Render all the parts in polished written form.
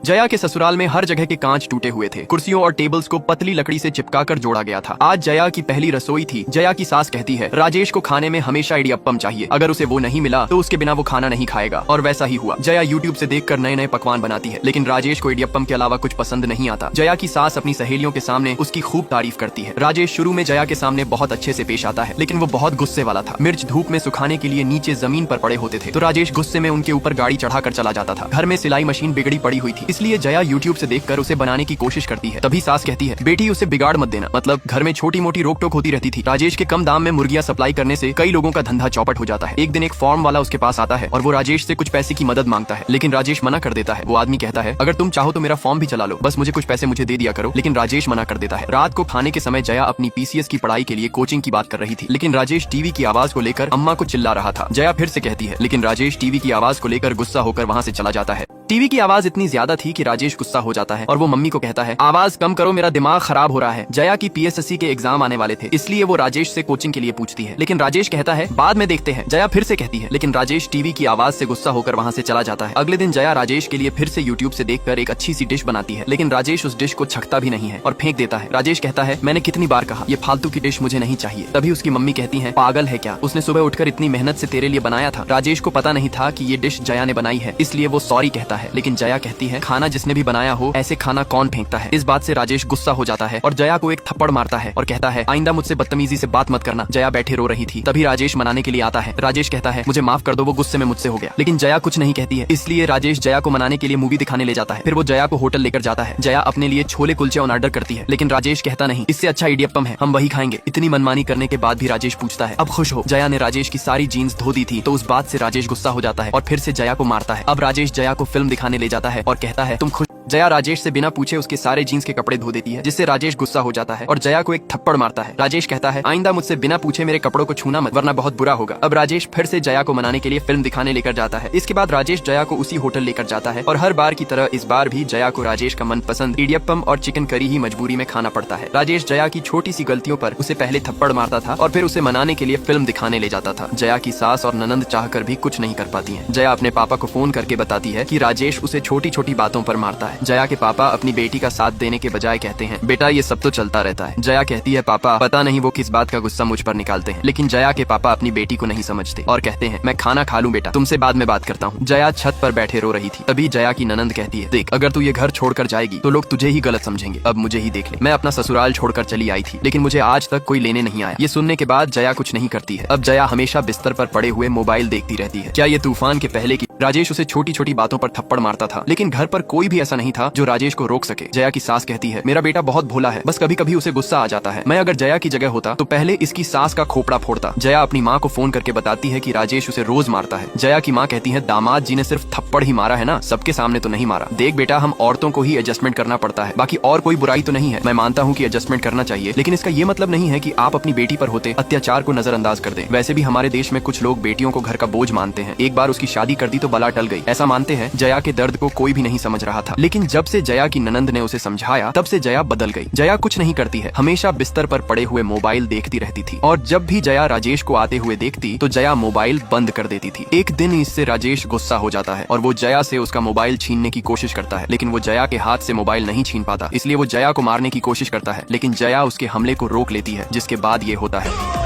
जया के ससुराल में हर जगह के कांच टूटे हुए थे। कुर्सियों और टेबल्स को पतली लकड़ी से चिपका कर जोड़ा गया था। आज जया की पहली रसोई थी। जया की सास कहती है राजेश को खाने में हमेशा इडियप्पम चाहिए, अगर उसे वो नहीं मिला तो उसके बिना वो खाना नहीं खाएगा। और वैसा ही हुआ। जया यूट्यूब से देखकर नए नए पकवान बनाती है, लेकिन राजेश को इडियप्पम के अलावा कुछ पसंद नहीं आता। जया की सास अपनी सहेलियों के सामने उसकी खूब तारीफ करती है। राजेश शुरू में जया के सामने बहुत अच्छे से पेश आता है, लेकिन वो बहुत गुस्से वाला था। मिर्च धूप में सुखाने के लिए नीचे जमीन पर पड़े होते थे तो राजेश गुस्से में उनके ऊपर गाड़ी चढ़ाकर चला जाता था। घर में सिलाई मशीन बिगड़ी पड़ी हुई थी, इसलिए जया यूट्यूब से देखकर उसे बनाने की कोशिश करती है। तभी सास कहती है बेटी उसे बिगाड़ मत देना, मतलब घर में छोटी मोटी रोक टोक होती रहती थी। राजेश के कम दाम में मुर्गियां सप्लाई करने से कई लोगों का धंधा चौपट हो जाता है। एक दिन एक फॉर्म वाला उसके पास आता है और वो राजेश से कुछ पैसे की मदद मांगता है, लेकिन राजेश मना कर देता है। वो आदमी कहता है अगर तुम चाहो तो मेरा फॉर्म भी चला लो, बस मुझे कुछ पैसे मुझे दे दिया करो, लेकिन राजेश मना कर देता है। रात को खाने के समय जया अपनी पीसीएस की पढ़ाई के लिए कोचिंग की बात कर रही थी, लेकिन राजेश टीवी की आवाज को लेकर अम्मा को चिल्ला रहा था। जया फिर से कहती है, लेकिन राजेश टीवी की आवाज को लेकर गुस्सा होकर वहाँ से चला जाता है। टीवी की आवाज इतनी ज्यादा थी कि राजेश गुस्सा हो जाता है और वो मम्मी को कहता है आवाज कम करो, मेरा दिमाग खराब हो रहा है। जया की पीएसएससी के एग्जाम आने वाले थे, इसलिए वो राजेश से कोचिंग के लिए पूछती है, लेकिन राजेश कहता है बाद में देखते हैं। जया फिर से कहती है, लेकिन राजेश टीवी की आवाज से गुस्सा होकर वहाँ से चला जाता है। अगले दिन जया राजेश के लिए फिर से यूट्यूब से देखकर एक अच्छी सी डिश बनाती है, लेकिन राजेश उस डिश को छकता भी नहीं है और फेंक देता है। राजेश कहता है मैंने कितनी बार कहा ये फालतू की डिश मुझे नहीं चाहिए। तभी उसकी मम्मी कहती है पागल है क्या, उसने सुबह उठकर इतनी मेहनत से तेरे लिए बनाया था। राजेश को पता नहीं था कि ये डिश जया ने बनाई है, इसलिए वो सॉरी कहता है, लेकिन जया कहती है खाना जिसने भी बनाया हो ऐसे खाना कौन फेंकता है। इस बात से राजेश गुस्सा हो जाता है और जया को एक थप्पड़ मारता है और कहता है आइंदा मुझसे बदतमीजी से बात मत करना। जया बैठे रो रही थी, तभी राजेश मनाने के लिए आता है। राजेश कहता है मुझे माफ कर दो, वो गुस्से में मुझसे हो गया, लेकिन जया कुछ नहीं कहती है। इसलिए राजेश जया को मनाने के लिए मूवी दिखाने ले जाता है। फिर वो जया को होटल लेकर जाता है। जया अपने लिए छोले कुलचे ऑन ऑर्डर करती है, लेकिन राजेश कहता नहीं, इससे अच्छा इडियप्पम है, हम वही खाएंगे। इतनी मनमानी करने के बाद भी राजेश पूछता है अब खुश हो। जया ने राजेश की सारी जीन्स धो दी थी, तो उस बात से राजेश गुस्सा हो जाता है और फिर से जया को मारता है। अब राजेश जया को फिल्म दिखाने ले जाता है और कहता है तुम खुश। जया राजेश से बिना पूछे उसके सारे जीन्स के कपड़े धो देती है, जिससे राजेश गुस्सा हो जाता है और जया को एक थप्पड़ मारता है। राजेश कहता है आइंदा मुझसे बिना पूछे मेरे कपड़ों को छूना मत, वरना बहुत बुरा होगा। अब राजेश फिर से जया को मनाने के लिए फिल्म दिखाने लेकर जाता है। इसके बाद राजेश जया को उसी होटल लेकर जाता है और हर बार की तरह इस बार भी जया को राजेश का मनपसंद इडियप्पम और चिकन करी ही मजबूरी में खाना पड़ता है। राजेश जया की छोटी सी गलतियों पर उसे पहले थप्पड़ मारता था और फिर उसे मनाने के लिए फिल्म दिखाने ले जाता था। जया की सास और ननंद चाहकर भी कुछ नहीं कर पाती है। जया अपने पापा को फोन करके बताती है कि राजेश उसे छोटी छोटी बातों पर मारता है। जया के पापा अपनी बेटी का साथ देने के बजाय कहते हैं बेटा ये सब तो चलता रहता है। जया कहती है पापा पता नहीं वो किस बात का गुस्सा मुझ पर निकालते हैं, लेकिन जया के पापा अपनी बेटी को नहीं समझते और कहते हैं मैं खाना खा लूं बेटा, तुमसे बाद में बात करता हूँ। जया छत पर बैठे रो रही थी, तभी जया की ननंद कहती है देख अगर तू ये घर छोड़कर जाएगी तो लोग तुझे ही गलत समझेंगे, अब मुझे ही देख ले, मैं अपना ससुराल छोड़कर चली आई थी, लेकिन मुझे आज तक कोई लेने नहीं आया। ये सुनने के बाद जया कुछ नहीं करती है। अब जया हमेशा बिस्तर पर पड़े हुए मोबाइल देखती रहती है। क्या ये तूफान के पहले की राजेश उसे छोटी छोटी बातों पर थप्पड़ मारता था, लेकिन घर पर कोई भी ऐसा नहीं था जो राजेश को रोक सके। जया की सास कहती है मेरा बेटा बहुत भोला है, बस कभी कभी उसे गुस्सा आ जाता है, मैं अगर जया की जगह होता तो पहले इसकी सास का खोपड़ा फोड़ता। जया अपनी माँ को फोन करके बताती है कि राजेश उसे रोज मारता है। जया की माँ कहती है दामाद जी ने सिर्फ थप्पड़ ही मारा है ना, सबके सामने तो नहीं मारा। देख बेटा हम औरतों को ही एडजस्टमेंट करना पड़ता है, बाकी और कोई बुराई तो नहीं है। मैं मानता हूँ कि एडजस्टमेंट करना चाहिए, लेकिन इसका ये मतलब नहीं है कि आप अपनी बेटी पर होते अत्याचार को नजरअंदाज कर दें। वैसे भी हमारे देश में कुछ लोग बेटियों को घर का बोझ मानते हैं, एक बार उसकी शादी कर दी तो बला टल गई, ऐसा मानते हैं। जया के दर्द को कोई भी नहीं समझ रहा था, लेकिन जब से जया की ननंद ने उसे समझाया तब से जया बदल गई। जया कुछ नहीं करती है, हमेशा बिस्तर पर पड़े हुए मोबाइल देखती रहती थी और जब भी जया राजेश को आते हुए देखती तो जया मोबाइल बंद कर देती थी। एक दिन इससे राजेश गुस्सा हो जाता है और वो जया से उसका मोबाइल छीनने की कोशिश करता है, लेकिन वो जया के हाथ से मोबाइल नहीं छीन पाता, इसलिए वो जया को मारने की कोशिश करता है, लेकिन जया उसके हमले को रोक लेती है। जिसके बाद ये होता है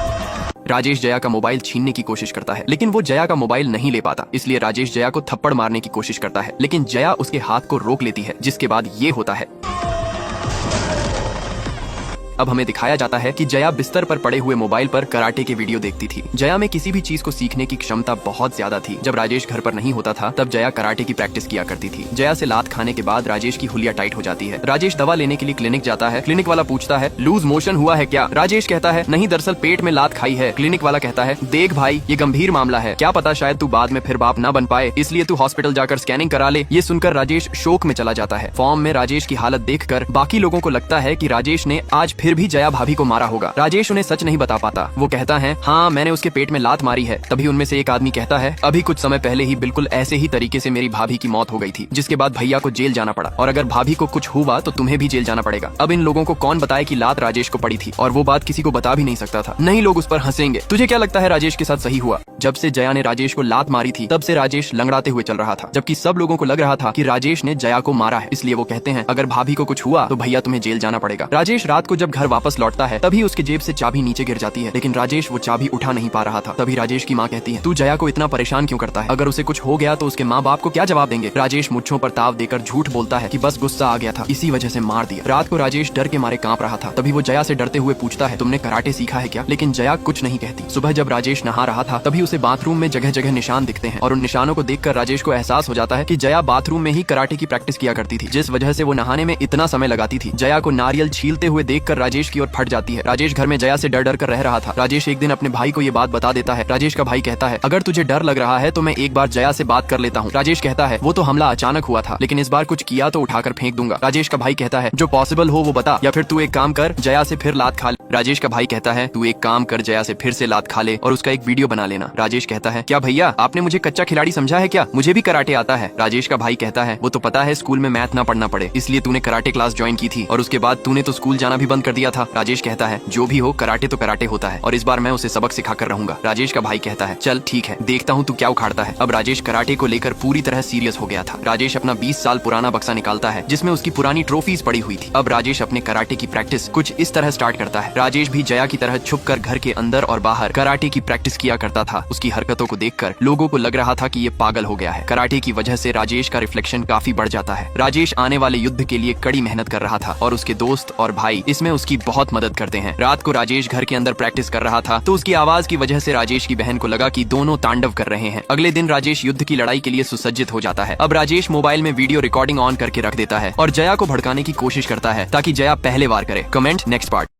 राजेश जया का मोबाइल छीनने की कोशिश करता है, लेकिन वो जया का मोबाइल नहीं ले पाता, इसलिए राजेश जया को थप्पड़ मारने की कोशिश करता है, लेकिन जया उसके हाथ को रोक लेती है। जिसके बाद ये होता है अब हमें दिखाया जाता है कि जया बिस्तर पर पड़े हुए मोबाइल पर कराटे के वीडियो देखती थी। जया में किसी भी चीज को सीखने की क्षमता बहुत ज्यादा थी। जब राजेश घर पर नहीं होता था तब जया कराटे की प्रैक्टिस किया करती थी। जया से लात खाने के बाद राजेश की हुलिया टाइट हो जाती है। राजेश दवा लेने के लिए क्लिनिक जाता है। क्लिनिक वाला पूछता है लूज मोशन हुआ है क्या? राजेश कहता है नहीं, दरअसल पेट में लात खाई है। क्लिनिक वाला कहता है देख भाई ये गंभीर मामला है, क्या पता शायद तू बाद में फिर बाप ना बन पाए, इसलिए तू हॉस्पिटल जाकर स्कैनिंग करा ले। ये सुनकर राजेश शोक में चला जाता है। फॉर्म में राजेश की हालत देखकर बाकी लोगों को लगता है कि राजेश ने आज फिर भी जया भाभी को मारा होगा। राजेश उन्हें सच नहीं बता पाता। वो कहता है, हाँ मैंने उसके पेट में लात मारी है। तभी उनमें से एक आदमी कहता है, अभी कुछ समय पहले ही बिल्कुल ऐसे ही तरीके से मेरी भाभी की मौत हो गई थी, जिसके बाद भैया को जेल जाना पड़ा, और अगर भाभी को कुछ हुआ तो तुम्हें भी जेल जाना पड़ेगा। अब इन लोगों को कौन बताए कि लात राजेश को पड़ी थी, और वो बात किसी को बता भी नहीं सकता था, नहीं लोग उस पर हंसेंगे। तुझे क्या लगता है राजेश के साथ सही हुआ? जब से जया ने राजेश को लात मारी थी तब से राजेश लंगड़ाते हुए चल रहा था, जबकि सब लोगों को लग रहा था कि राजेश ने जया को मारा है। इसलिए वो कहते हैं, अगर भाभी को कुछ हुआ तो भैया तुम्हें जेल जाना पड़ेगा। राजेश रात को जब घर वापस लौटता है तभी उसके जेब से चाबी नीचे गिर जाती है, लेकिन राजेश वो चाबी उठा नहीं पा रहा था। तभी राजेश की माँ कहती है, तू जया को इतना परेशान क्यों करता है? अगर उसे कुछ हो गया तो उसके माँ बाप को क्या जवाब देंगे? राजेश मुच्छों पर ताव देकर झूठ बोलता है कि बस गुस्सा आ गया था, इसी वजह से मार दिया। रात को राजेश डर के मारे कांप रहा था। तभी वो जया से डरते हुए पूछता है, तुमने कराटे सीखा है क्या? लेकिन जया कुछ नहीं कहती। सुबह जब राजेश नहा रहा था तभी उसे बाथरूम में जगह जगह निशान दिखते हैं, और उन निशानों को देखकर राजेश को एहसास हो जाता है कि जया बाथरूम में ही कराटे की प्रैक्टिस किया करती थी, जिस वजह से वो नहाने में इतना समय लगाती थी। जया को नारियल छीलते हुए देखकर राजेश की ओर फट जाती है। राजेश घर में जया से डर डर कर रह रहा था। राजेश एक दिन अपने भाई को ये बात बता देता है। राजेश का भाई कहता है, अगर तुझे डर लग रहा है तो मैं एक बार जया से बात कर लेता हूँ। राजेश कहता है, वो तो हमला अचानक हुआ था, लेकिन इस बार कुछ किया तो उठाकर फेंक दूंगा। राजेश का भाई कहता है, जो पॉसिबल हो वो बता, या फिर तू एक काम कर, जया से फिर लात खा ले। राजेश का भाई कहता है, तू एक काम कर, जया से फिर से लात खा ले और उसका एक वीडियो बना लेना। राजेश कहता है, क्या भैया आपने मुझे कच्चा खिलाड़ी समझा है क्या? मुझे भी कराटे आता है। राजेश का भाई कहता है, वो तो पता है स्कूल में मैथ ना पढ़ना पड़े, इसलिए तूने कराटे क्लास ज्वाइन की थी, और उसके बाद तूने तो स्कूल जाना भी बंद कर दिया था। राजेश कहता है, जो भी हो कराटे तो कराटे होता है, और इस बार मैं उसे सबक सिखा कर रहूंगा। राजेश का भाई कहता है, चल ठीक है, देखता हूँ तू क्या उखाड़ता है। अब राजेश कराटे को लेकर पूरी तरह सीरियस हो गया था। राजेश अपना 20 साल पुराना बक्सा निकालता है, जिसमें उसकी पुरानी ट्रॉफीज पड़ी हुई थी। अब राजेश अपने कराटे की प्रैक्टिस कुछ इस तरह स्टार्ट करता है। राजेश भी जया की तरह छुपकर घर के अंदर और बाहर कराटे की प्रैक्टिस किया करता था। उसकी हरकतों को देखकर लोगों को लग रहा था कि ये पागल हो गया है। कराटे की वजह से राजेश का रिफ्लेक्शन काफी बढ़ जाता है। राजेश आने वाले युद्ध के लिए कड़ी मेहनत कर रहा था, और उसके दोस्त और भाई इसमें उसकी बहुत मदद करते हैं। रात को राजेश घर के अंदर प्रैक्टिस कर रहा था तो उसकी आवाज की वजह से राजेश की बहन को लगा कि दोनों तांडव कर रहे हैं। अगले दिन राजेश युद्ध की लड़ाई के लिए सुसज्जित हो जाता है। अब राजेश मोबाइल में वीडियो रिकॉर्डिंग ऑन करके रख देता है और जया को भड़काने की कोशिश करता है ताकि जया पहले वार करे। Comment next part.